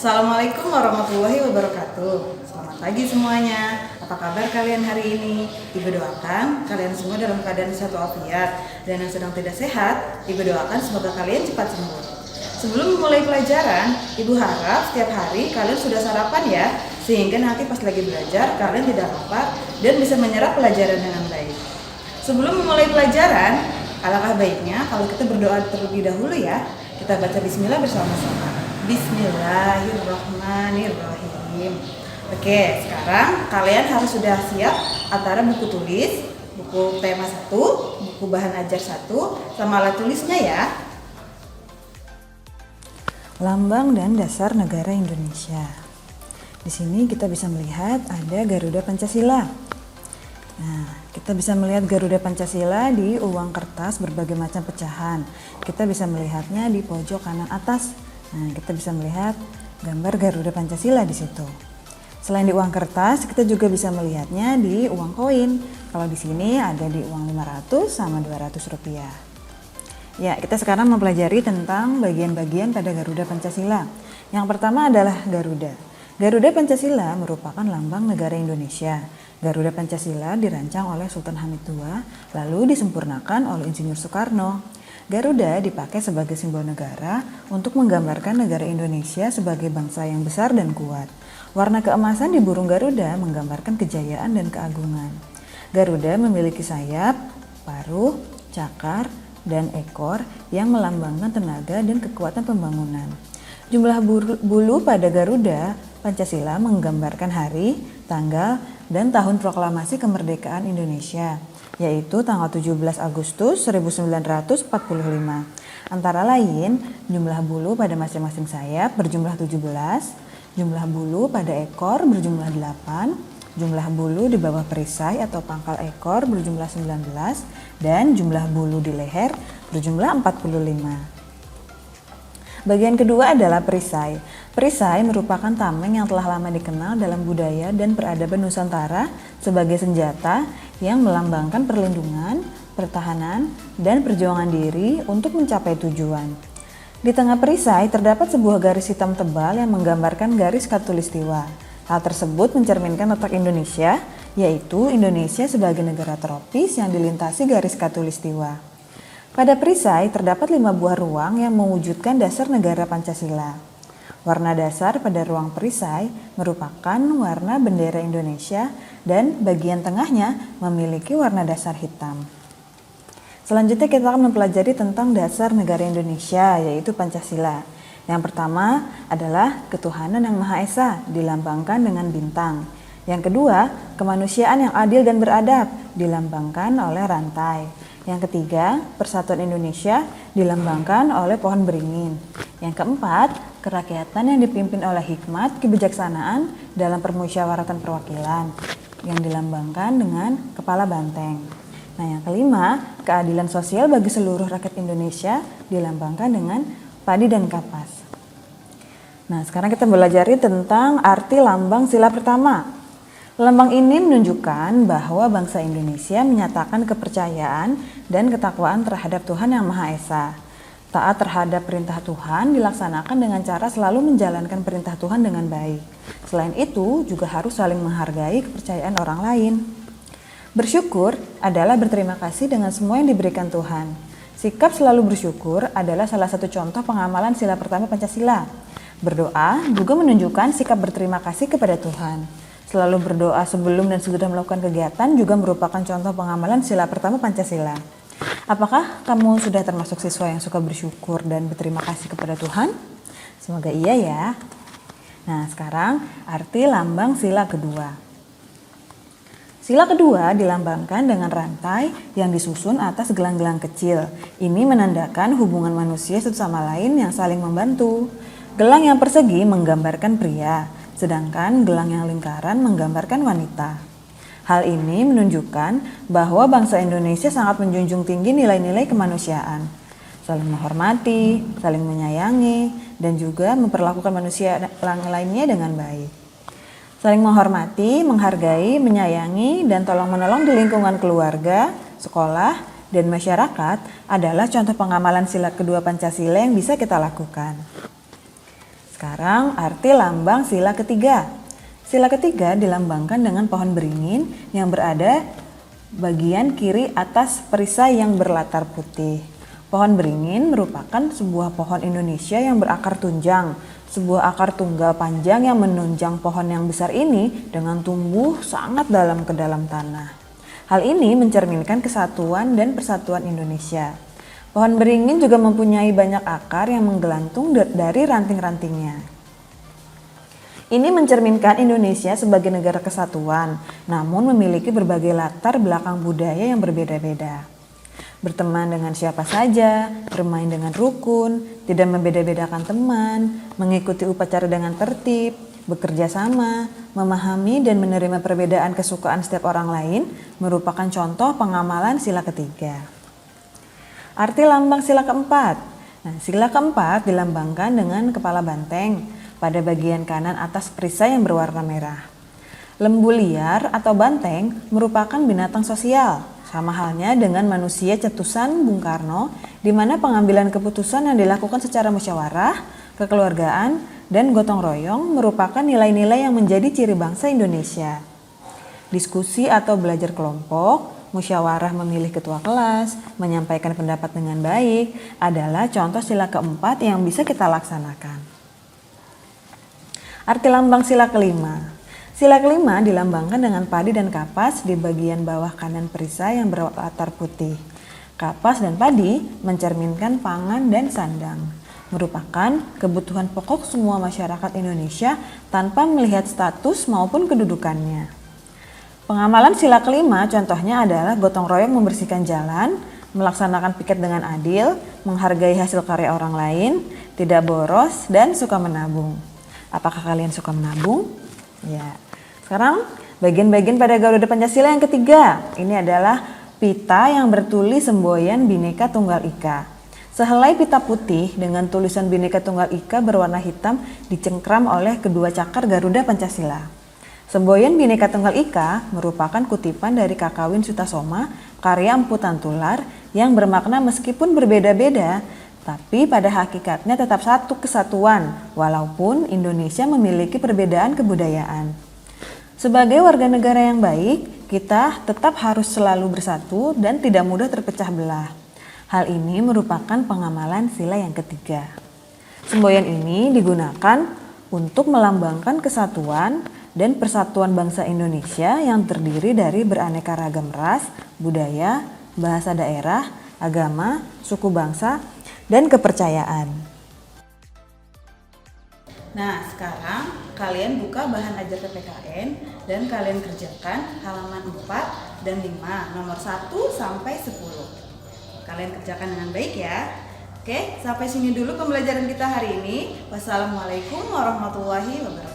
Assalamualaikum warahmatullahi wabarakatuh. Selamat pagi semuanya. Apa kabar kalian hari ini? Ibu doakan kalian semua dalam keadaan sehat walafiat, dan yang sedang tidak sehat, Ibu doakan semoga kalian cepat sembuh. Sebelum memulai pelajaran, Ibu harap setiap hari kalian sudah sarapan ya, sehingga nanti pas lagi belajar kalian tidak lapar dan bisa menyerap pelajaran dengan baik. Sebelum memulai pelajaran, alangkah baiknya kalau kita berdoa terlebih dahulu ya. Kita baca bismillah bersama-sama. Bismillahirrahmanirrahim. Oke, sekarang kalian harus sudah siap antara buku tulis, buku tema 1, buku bahan ajar 1, sama alat tulisnya ya. Lambang dan dasar negara Indonesia. Di sini kita bisa melihat ada Garuda Pancasila. Nah, kita bisa melihat Garuda Pancasila di uang kertas berbagai macam pecahan. Kita bisa melihatnya di pojok kanan atas. Nah, kita bisa melihat gambar Garuda Pancasila di situ. Selain di uang kertas, kita juga bisa melihatnya di uang koin. Kalau di sini ada di uang 500 sama 200 rupiah. Ya, kita sekarang mempelajari tentang bagian-bagian pada Garuda Pancasila. Yang pertama adalah Garuda. Garuda Pancasila merupakan lambang negara Indonesia. Garuda Pancasila dirancang oleh Sultan Hamid II, lalu disempurnakan oleh Insinyur Soekarno. Garuda dipakai sebagai simbol negara untuk menggambarkan negara Indonesia sebagai bangsa yang besar dan kuat. Warna keemasan di burung Garuda menggambarkan kejayaan dan keagungan. Garuda memiliki sayap, paruh, cakar, dan ekor yang melambangkan tenaga dan kekuatan pembangunan. Jumlah bulu pada Garuda Pancasila menggambarkan hari, tanggal, dan tahun proklamasi kemerdekaan Indonesia, yaitu tanggal 17 Agustus 1945. Antara lain, jumlah bulu pada masing-masing sayap berjumlah 17, jumlah bulu pada ekor berjumlah 8, jumlah bulu di bawah perisai atau pangkal ekor berjumlah 19, dan jumlah bulu di leher berjumlah 45. Bagian kedua adalah perisai. Perisai merupakan tameng yang telah lama dikenal dalam budaya dan peradaban Nusantara sebagai senjata yang melambangkan perlindungan, pertahanan, dan perjuangan diri untuk mencapai tujuan. Di tengah perisai terdapat sebuah garis hitam tebal yang menggambarkan garis khatulistiwa. Hal tersebut mencerminkan letak Indonesia, yaitu Indonesia sebagai negara tropis yang dilintasi garis khatulistiwa. Pada perisai terdapat 5 buah ruang yang mewujudkan dasar negara Pancasila. Warna dasar pada ruang perisai merupakan warna bendera Indonesia dan bagian tengahnya memiliki warna dasar hitam. Selanjutnya kita akan mempelajari tentang dasar negara Indonesia, yaitu Pancasila. Yang pertama adalah ketuhanan yang Maha Esa, dilambangkan dengan bintang. Yang kedua, kemanusiaan yang adil dan beradab, dilambangkan oleh rantai. Yang ketiga, persatuan Indonesia dilambangkan oleh pohon beringin. Yang keempat, kerakyatan yang dipimpin oleh hikmat kebijaksanaan dalam permusyawaratan perwakilan yang dilambangkan dengan kepala banteng. Nah, yang kelima, keadilan sosial bagi seluruh rakyat Indonesia dilambangkan dengan padi dan kapas. Nah, sekarang kita belajar tentang arti lambang sila pertama. Lambang ini menunjukkan bahwa bangsa Indonesia menyatakan kepercayaan dan ketakwaan terhadap Tuhan Yang Maha Esa. Taat terhadap perintah Tuhan dilaksanakan dengan cara selalu menjalankan perintah Tuhan dengan baik. Selain itu, juga harus saling menghargai kepercayaan orang lain. Bersyukur adalah berterima kasih dengan semua yang diberikan Tuhan. Sikap selalu bersyukur adalah salah satu contoh pengamalan sila pertama Pancasila. Berdoa juga menunjukkan sikap berterima kasih kepada Tuhan. Selalu berdoa sebelum dan sesudah melakukan kegiatan juga merupakan contoh pengamalan sila pertama Pancasila. Apakah kamu sudah termasuk siswa yang suka bersyukur dan berterima kasih kepada Tuhan? Semoga iya ya. Nah, sekarang arti lambang sila kedua. Sila kedua dilambangkan dengan rantai yang disusun atas gelang-gelang kecil. Ini menandakan hubungan manusia satu sama lain yang saling membantu. Gelang yang persegi menggambarkan pria, sedangkan gelang yang lingkaran menggambarkan wanita. Hal ini menunjukkan bahwa bangsa Indonesia sangat menjunjung tinggi nilai-nilai kemanusiaan, saling menghormati, saling menyayangi, dan juga memperlakukan manusia lainnya dengan baik. Saling menghormati, menghargai, menyayangi, dan tolong-menolong di lingkungan keluarga, sekolah, dan masyarakat adalah contoh pengamalan sila kedua Pancasila yang bisa kita lakukan. Sekarang arti lambang sila ketiga. Sila ketiga dilambangkan dengan pohon beringin yang berada bagian kiri atas perisai yang berlatar putih. Pohon beringin merupakan sebuah pohon Indonesia yang berakar tunjang. Sebuah akar tunggal panjang yang menunjang pohon yang besar ini dengan tumbuh sangat dalam ke dalam tanah. Hal ini mencerminkan kesatuan dan persatuan Indonesia. Pohon beringin juga mempunyai banyak akar yang menggelantung dari ranting-rantingnya. Ini mencerminkan Indonesia sebagai negara kesatuan, namun memiliki berbagai latar belakang budaya yang berbeda-beda. Berteman dengan siapa saja, bermain dengan rukun, tidak membeda-bedakan teman, mengikuti upacara dengan tertib, bekerja sama, memahami dan menerima perbedaan kesukaan setiap orang lain merupakan contoh pengamalan sila ketiga. Arti lambang sila keempat. Sila keempat dilambangkan dengan kepala banteng pada bagian kanan atas perisai yang berwarna merah. Lembu liar atau banteng merupakan binatang sosial, sama halnya dengan manusia cetusan Bung Karno, di mana pengambilan keputusan yang dilakukan secara musyawarah, kekeluargaan, dan gotong royong merupakan nilai-nilai yang menjadi ciri bangsa Indonesia. Diskusi atau belajar kelompok, musyawarah memilih ketua kelas, menyampaikan pendapat dengan baik adalah contoh sila keempat yang bisa kita laksanakan. Arti lambang sila kelima. Sila kelima dilambangkan dengan padi dan kapas di bagian bawah kanan perisai yang berlatar putih. Kapas dan padi mencerminkan pangan dan sandang, merupakan kebutuhan pokok semua masyarakat Indonesia tanpa melihat status maupun kedudukannya. Pengamalan sila kelima contohnya adalah gotong royong membersihkan jalan, melaksanakan piket dengan adil, menghargai hasil karya orang lain, tidak boros, dan suka menabung. Apakah kalian suka menabung? Ya. Sekarang bagian-bagian pada Garuda Pancasila yang ketiga. Ini adalah pita yang bertulis semboyan Bhinneka Tunggal Ika. Sehelai pita putih dengan tulisan Bhinneka Tunggal Ika berwarna hitam dicengkram oleh kedua cakar Garuda Pancasila. Semboyan Bhinneka Tunggal Ika merupakan kutipan dari Kakawin Sutasoma, karya Empu Tantular yang bermakna meskipun berbeda-beda, tapi pada hakikatnya tetap satu kesatuan, walaupun Indonesia memiliki perbedaan kebudayaan. Sebagai warga negara yang baik, kita tetap harus selalu bersatu dan tidak mudah terpecah belah. Hal ini merupakan pengamalan sila yang ketiga. Semboyan ini digunakan untuk melambangkan kesatuan dan persatuan bangsa Indonesia yang terdiri dari beraneka ragam ras, budaya, bahasa daerah, agama, suku bangsa, dan kepercayaan. Nah, sekarang kalian buka bahan ajar PPKN dan kalian kerjakan halaman 4 dan 5, nomor 1 sampai 10. Kalian kerjakan dengan baik ya. Oke, sampai sini dulu pembelajaran kita hari ini. Wassalamualaikum warahmatullahi wabarakatuh.